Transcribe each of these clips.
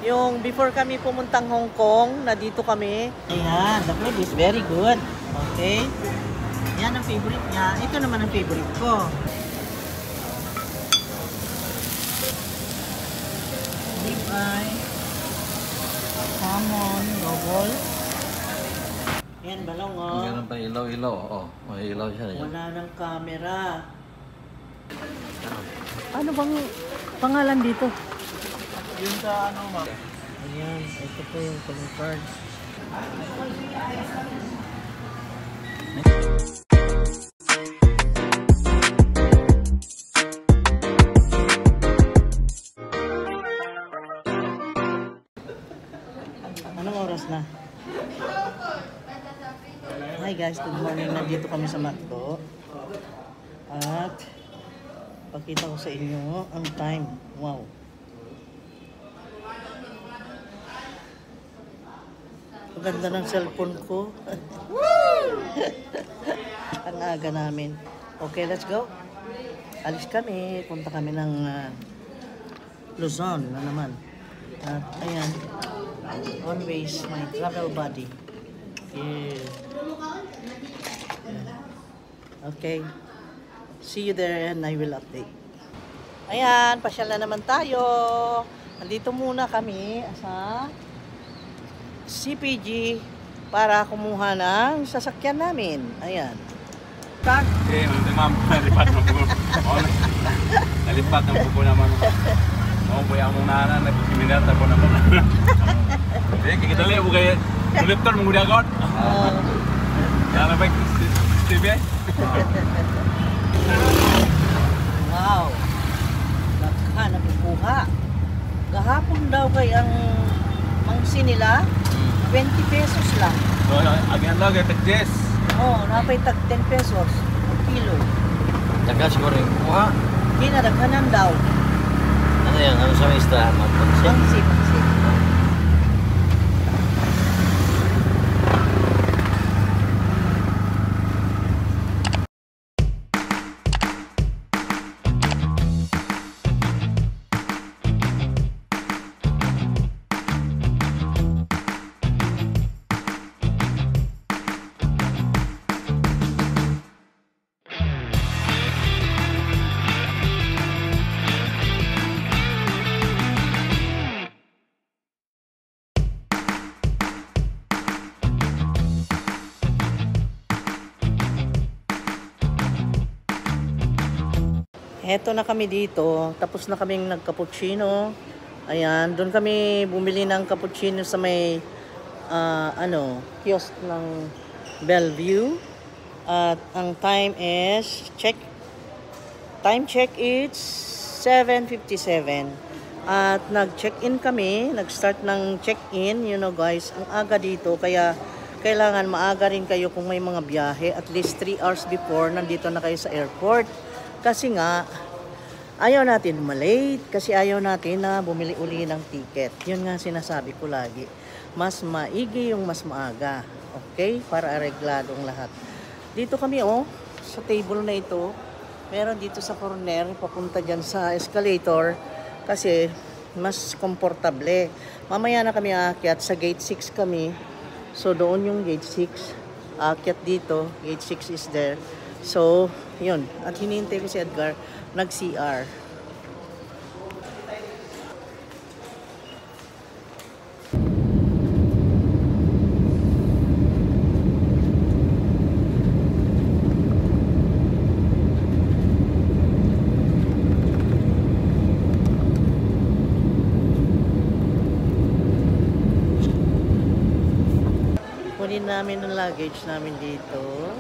Yung before kami pumuntang Hong Kong, na dito kami. Ayan, the food is very good. Okay? Yan ang favorite niya. Ito naman ang favorite ko. Ribeye, salmon, double. Yan, balong oh. Meron pa ilaw-ilaw. Oh, may ilaw siya. Wala ng camera. Ano bang pangalan dito? Yung sa ano, ma'am? Ayan, ito po yung calling card. Anong oras na? Hi guys, good morning. Nandito kami sa Macdo. At pakita ko sa inyo ang time. Wow. Ang ganda ng cellphone ko. Ang aga namin. Okay, let's go. Alis kami. Punta kami ng Luzon na naman. At ayan. Always my travel buddy. Yeah. Okay. See you there and I will update. Ayan, pasyal na naman tayo. Andito muna kami sa CPG para kumuha ng sasakyan namin. Ayan. Start. Okay, ma'am. Nalipat ng buko. Nalipat ng buko naman. Mau po yung nana, nagpiminar na po naman. Eh, kita lihat buka ya. Tulipton menggunakan akun. Jangan baik Steve. Wow. Nagka nakukuha. Gahapon daw kay ang mangsi nila, 20 pesos lang. So, agihan lang kay tagdes. Oo, napay tag 10 pesos ang kilo. Tagas ko rin. Kuha. Kinadaghanan daw. Ano yan? Ano sa isda? Mangsi. Heto na kami dito. Tapos na kaming nag-cappuccino. Ayan, doon kami bumili ng cappuccino sa may kiosk ng Bellevue. At ang time is time check is 7:57. At nag-check-in kami, nag-start ng check-in, you know guys, ang aga dito kaya kailangan maaga rin kayo kung may mga biyahe, at least 3 hours before nandito na kayo sa airport. Kasi nga, ayaw natin malate, kasi ayaw natin na bumili uli ng ticket. Yun nga sinasabi ko lagi. Mas maigi yung mas maaga. Okay? Para aregladong lahat. Dito kami sa table na ito. Meron dito sa corner, papunta dyan sa escalator. Kasi mas komportable. Mamaya na kami aakyat, sa gate 6 kami. So doon yung gate 6. Aakyat dito, gate 6 is there. So, yun. At hinihintay ko si Edgar, nag-CR. Kunin namin ang luggage namin dito.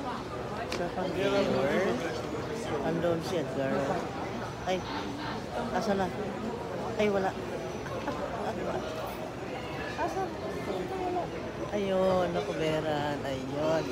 Sa container. Andun si Edgar. Ay, asa na? Ay, wala. Asa? Ayun, nakuberan. Ayun.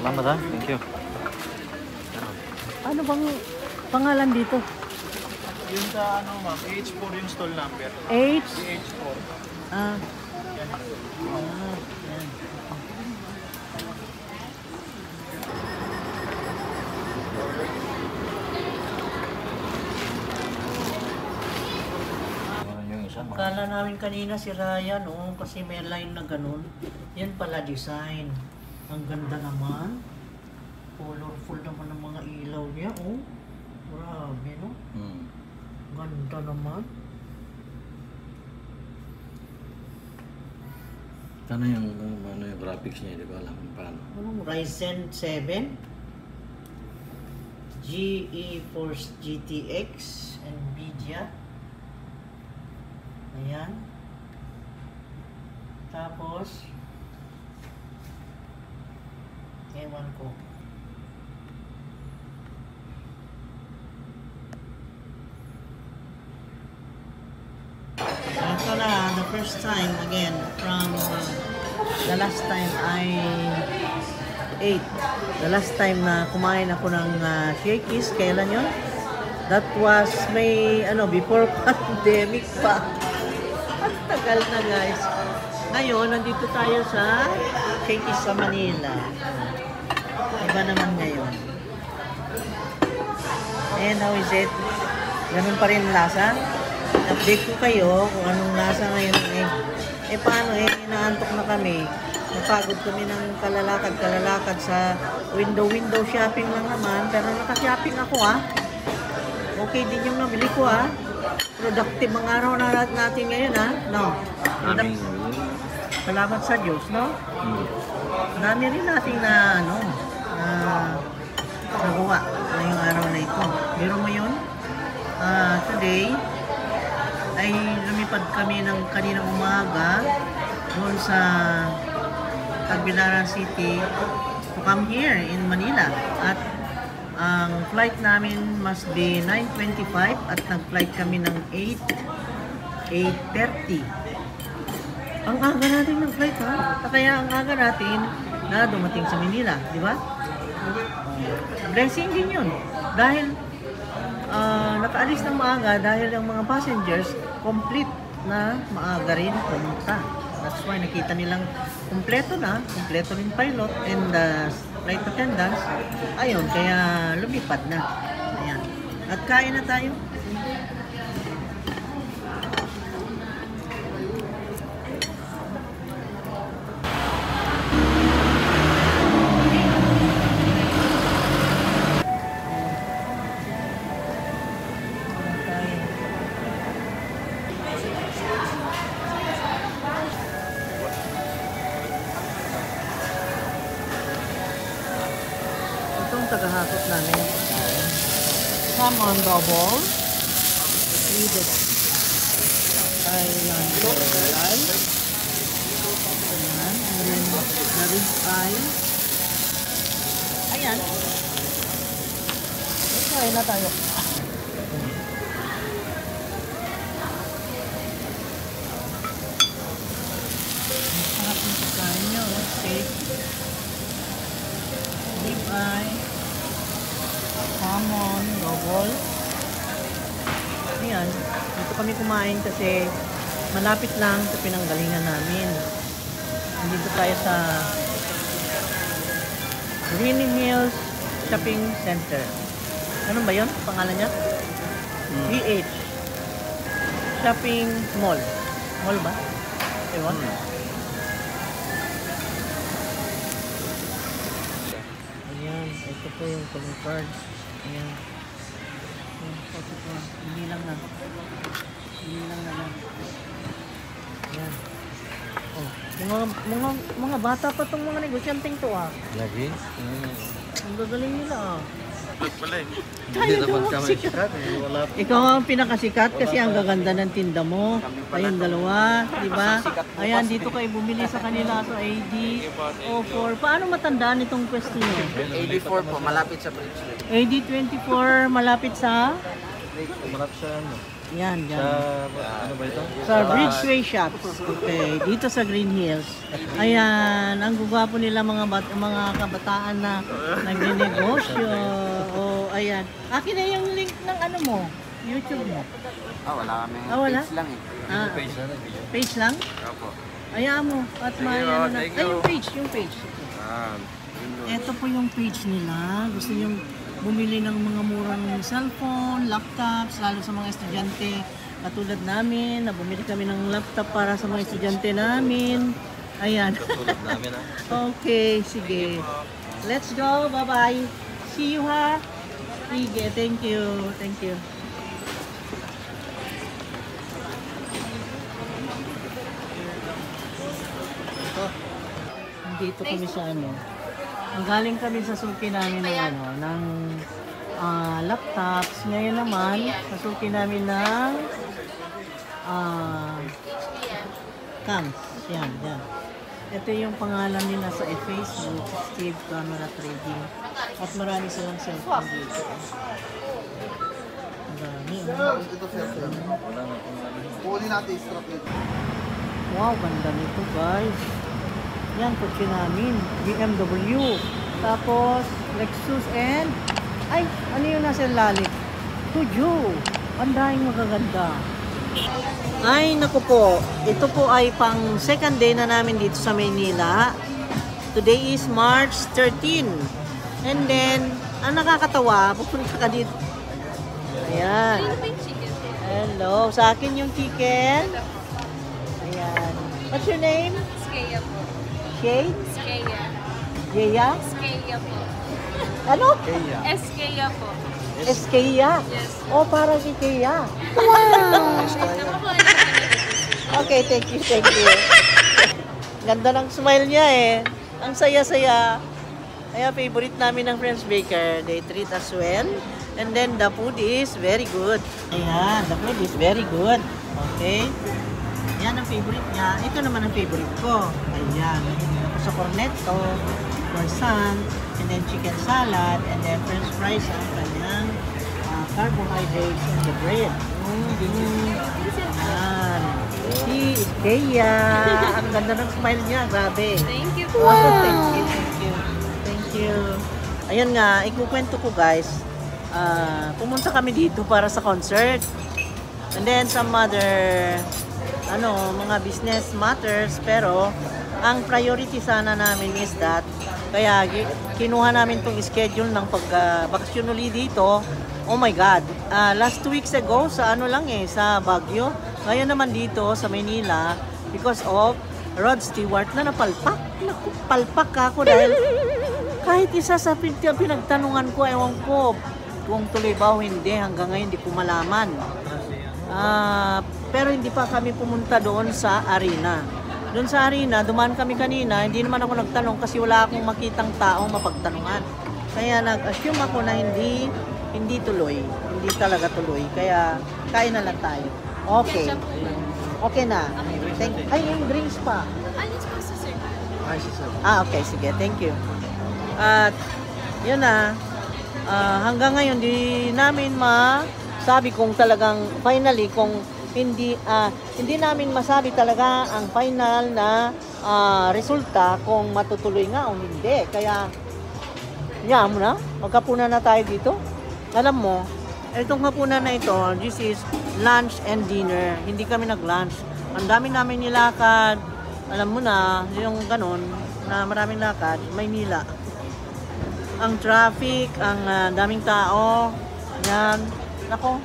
Salamat ha. Thank you. Ano bang pangalan dito? Yung sa ano ma'am, H4 yung stall number. H? H4. Ah. Yan. Yan. Yung isa mga. Akala namin kanina si Ryan, oh, kasi may line na ganun. Yan pala design. Ang ganda naman. Colorful naman ng mga ilaw niya, oh. Grabe, no? Ganda naman. Ano yung graphics niya, di ba alam kung paano? Anong Ryzen 7? GeForce GTX NVIDIA. Ayan. Tapos, ewan ko. Ito na, the first time again from the last time I ate. The last time na kumain ako ng Shakey's, kailan yun? That was may, before pandemic pa. Ang tagal na guys. Ngayon, nandito tayo sa Shakey's sa Manila. Iba naman ngayon. And how is it? Ganun pa rin lasa? Update ko kayo kung anong lasa ngayon paano inaantok na kami. Napagod kami ng kalalakad sa window shopping lang naman, pero naka-shopping ako Okay din yung nabili ko Productive ang araw na natin ngayon no. Salamat sa Diyos, no? Dami rin natin na nagawa ngayong araw na ito. Pero ngayon, today ay lumipad kami ng kaninang umaga doon sa Tagbilaran City to come here in Manila. At ang flight namin must be 9:25 at nag-flight kami ng 8:30. Ang aga natin ng flight Kaya ang aga natin na dumating sa Manila, di ba? Blessing din yun. Dahil nakaalis ng maaga dahil ang mga passengers complete na maaga rin pumunta. That's why nakita nilang kompleto rin pilot and flight attendants. Ayun, kaya lumipad na. Ayan. At kain na tayo. Tagahakot namin. Salmon double. With the Thailand rice. Ayan. And then the rib pie. Ayan. Kain na tayo. Masarap yung pagkain nyo. Steak. Rib pie. Salmon, double. Ayan, dito kami kumain kasi malapit lang sa pinanggalingan namin. Dito tayo sa Green Hills Shopping Center. Ano ba yun? Pangalan niya? GH Shopping Mall. Mall ba? Ewan? Ayan, ito po yung calling card. Ayan. Ito po. Hindi lang na. Ayan. Oh, mga bata pa tong mga negosyanteng to Lagi? Ang gagaling nila Hindi naman kami sikat. Ikaw ang pinakasikat kasi ang gaganda ng tinda mo. Kayong dalawa, di ba? Ayan, dito kayo bumili sa kanila sa AD04. Paano matandaan itong pwesto nyo? AD4 po, malapit sa bridge. AD24, malapit sa? Malapit sa Yan, Sa, yan. ano ba ito? Sa Bridgeway Shops. Okay, dito sa Green Hills. Ayan, ang gugwapo nila mga kabataan na nagninegosyo. O, ayan. Akin na yung link ng ano mo, YouTube mo. Wala kami. Wala? Page lang eh. Ah, Page na video. page lang? Opo. Ayan mo. At may ano na. thank Ay, you. yung page. Yun doon. Ito po yung page nila. Gusto nyo bumili ng mga murang cellphone, laptops, lalo sa mga estudyante. Katulad namin, na bumili kami ng laptop para sa mga estudyante namin. Ayan. Tulad namin Okay, sige. Let's go. Bye-bye. See you ha. Sige, thank you. Thank you. Dito kami sa ano. Ang galing kami sa sulki namin ng ano, ng laptops. Ngayon naman, sa sulki namin ng cams. Yan, yan. Ito yung pangalan nila sa Facebook, Steve Camera Trading. At marami silang cellphone dito. Ang dami. Ito sir. Puli natin strap nito. Wow, ganda nito guys. Yan, kotse namin. BMW. Tapos, Lexus and... Ay, ano yung nasa lalit? Peugeot. Ang daming magaganda. Ay, naku po. Ito po ay pang second day na namin dito sa Maynila. Today is March 13. And then, ang nakakatawa, pupunta ka dito. Ayan. Hello. Sa akin yung chicken. Ayan. What's your name? Skaya po. Shay? Skaya. Yeya? Skaya po. Ano? Skaya po. Eskeya? Yes. Oh, para si Keya. Okay, thank you, thank you. Ganda ng smile niya eh. Ang saya-saya. Kaya favorite namin ng Friends Baker. They treat us well. And then the food is very good. Ayan, the food is very good. Okay. Yan ang favorite niya. Ito naman ang favorite ko. Ayan. Tapos sa cornetto, croissant, and then chicken salad, and then french fries ang kanyang carbohydrates and the bread. Ayan. Si Ikea. Ang ganda ng smile niya. Grabe. Thank you Oh, po. thank you, thank you. Thank you. Ayun nga, ikukwento ko guys. Pumunta kami dito para sa concert. And then some other mga business matters, pero ang priority sana namin is that kaya kinuha namin tong schedule ng pag-bakasyon uli dito. Oh my God, last 2 weeks ago sa sa Baguio, ngayon naman dito sa Maynila because of Rod Stewart na napalpak. Naku, palpak ako dahil kahit isa sa pinagtanungan ko, ewan ko kung tuloy ba o hindi, hanggang ngayon hindi ko malaman. Pero hindi pa kami pumunta doon sa arena. Doon sa arena, dumaan kami kanina, hindi naman ako nagtanong kasi wala akong makitang tao mapagtanungan. Kaya nag-assume ako na hindi tuloy. Hindi talaga tuloy. Kaya kain na lang tayo. Okay. Okay na. Ay, yung drinks pa. Alis po sa sir. Okay. Sige. Thank you. At, yun na. Hanggang ngayon, di namin masabi kung talagang finally, kung hindi namin masabi talaga ang final na resulta kung matutuloy nga o hindi. Kaya, mo na. Magkapunan na tayo dito. Alam mo, itong hapunan na ito, this is lunch and dinner. Hindi kami nag-lunch. Ang dami namin nilakad. Alam mo na, yung ganun, na maraming lakad, Maynila. Ang traffic, ang daming tao. Yan. Nako.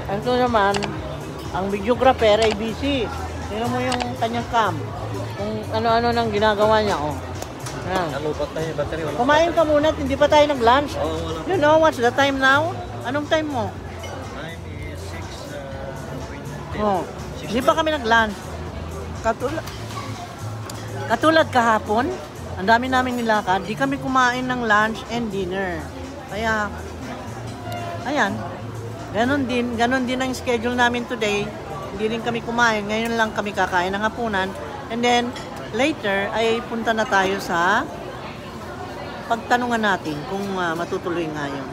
Ito naman, ang videographer ay busy. Tingnan mo yung kanyang cam. Kung ano-ano nang ginagawa niya, oh. Yan. Nalupat na yung battery. Wala. Kumain ka muna, at hindi pa tayo nag-lunch. Oo, wala. You know what's the time now? Anong time mo? Time is 6:20. Oh, hindi pa kami nag-lunch. Katulad kahapon, ang dami namin nilakad, di kami kumain ng lunch and dinner. Kaya, ayan, ganon din ang schedule namin today. Hindi rin kami kumain, ngayon lang kami kakain ng hapunan. And then, later ay punta na tayo sa pagtanungan natin kung matutuloy nga yun.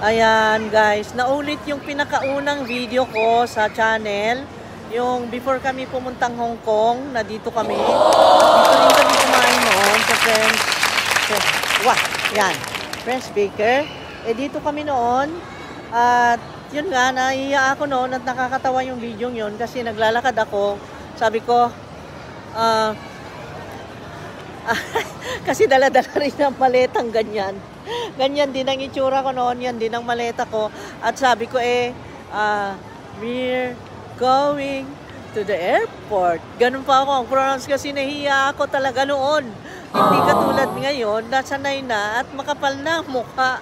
Ayan guys, naulit yung pinakaunang video ko sa channel. Yung before kami pumuntang Hong Kong, na dito kami. Dito rin kami kumain noon sa Friends Baker. Dito kami noon. At yun nga, naiiyak ako noon at nakakatawa yung video yun kasi naglalakad ako. Sabi ko, kasi dala-dala rin ang maletang ganyan. Ganyan din ang itsura ko noon, yan din ang maleta ko. At sabi ko we're going to the airport. Ganun pa ako ang pronounce kasi nahiya ako talaga noon. Hindi katulad ngayon, nasanay na at makapal na mukha.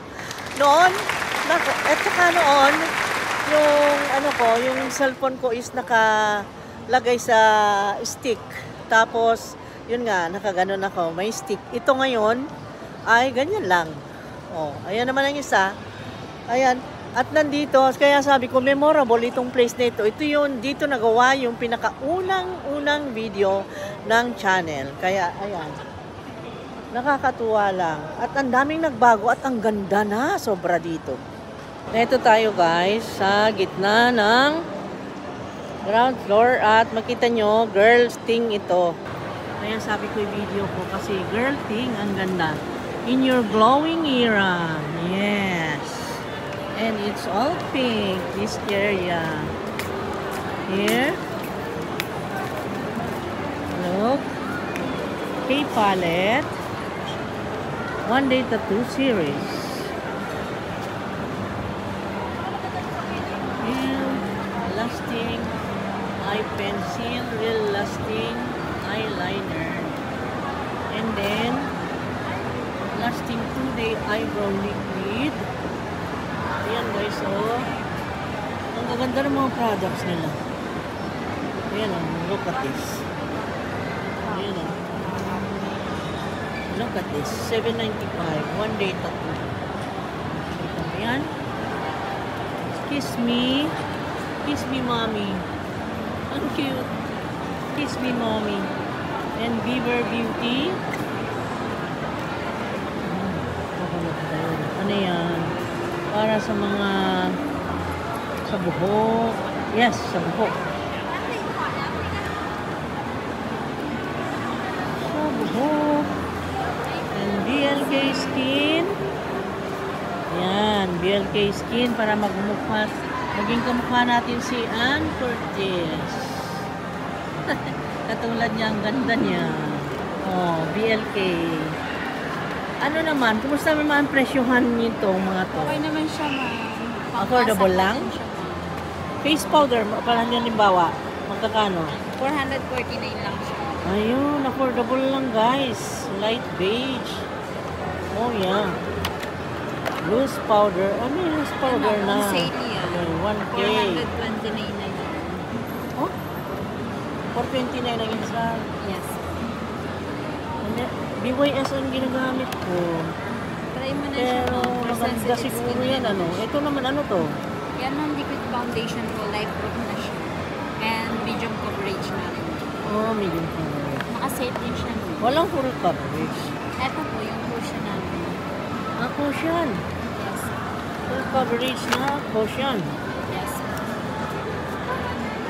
Noon, at saka noon, yung cellphone ko is nakalagay sa stick. Tapos, yun nga, nakaganon ako, may stick. Ito ngayon, ay ganyan lang. Oh, ayan naman ang isa. Ayan. At nandito, kaya sabi ko, memorable itong place na ito. Ito yun, dito nagawa yung pinakaunang video ng channel. Kaya, ayan. Nakakatuwa lang. At ang daming nagbago at ang ganda na sobra dito. Ito tayo guys, sa gitna ng ground floor at makita nyo, girls thing ito. Kaya sabi ko yung video ko kasi girl thing, ang ganda. In your glowing era. Yes. And it's all pink, this area. Here. Look. K palette. One Day Tattoo series. Real lasting eye pencil, real lasting eyeliner. And then lasting 2-day eyebrow liquid. Ayan guys, oh. Ang gaganda ng mga products nila. Ayan, oh. Look at this. Ayan, oh. Look at this. $7.95. 1-day tattoo. Ayan. Kiss me. Kiss me, mommy. Ang cute. Kiss me, mommy. And Beaver Beauty. Ano yan? Para sa mga sa buhok. Yes, sa buhok. Sa buhok. And BLK Skin. Yan, BLK Skin para maging kamukha natin si Ann Curtis. Katulad niya, ang ganda niya. Oh, BLK. Ano naman? Kumusta naman ang presyohan nitong mga to? Okay naman siya, ma'am. Affordable lang? Face powder, parang halimbawa, magkakano? 449 lang siya. Ayun, affordable lang guys. Light beige. Oh yeah. Loose powder. Ano yung loose powder Ano, na? on sale yan. 1K. 429 na yan. Oh? 429 ang isa. Yes. BYS ang ginagamit ko. Try mo na siya, Pero ma'am. For maganda sensitive siguro skin yan, ano? Ito naman, ano to? Yan, ma'am, liquid foundation ko. Light proof na siya. And medium coverage na rin. Oh, medium coverage. Naka-set din siya. ma'am. Walang full coverage. Ito po, yung cushion namin. Cushion. Yes. Full coverage na cushion. Yes.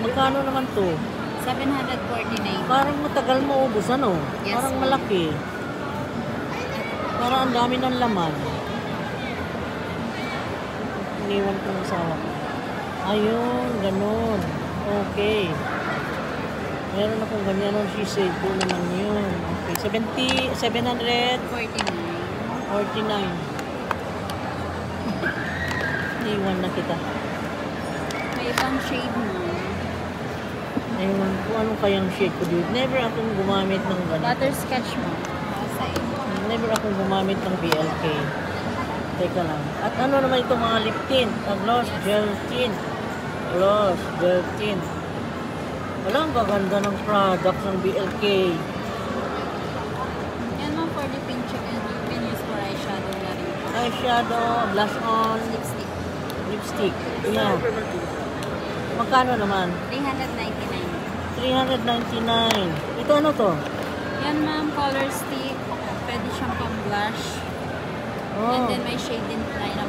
Magkano naman to? 749. Parang matagal maubos, ano? Yes. Parang malaki. Parang ang dami ng laman. Iniwan ko ng asawa ko. Ayun, ganun. Okay. Meron akong ganyan ng she-save ko naman yun. Okay, 749. 49. Iniwan na kita. May ibang shade mo. Ayun, kung ano kayang shade ko dito. Never akong gumamit ng ganito. Butterscotch mo. Side. Never akong gumamit ng BLK. Teka lang. At ano naman itong mga lip tint? Gloss, gel tint. Gloss, gel tint. Wala, ang gaganda ng products ng BLK. Yan ma'am, for the pink check and you can use for eyeshadow na rin. Eyeshadow, blush on, Lipstick. lipstick. Yan. Magkano naman? 399. 399. Ito ano to? Yan ma'am, color stick. Pwede siyang pang blush. And Oh, then may shade din tayo na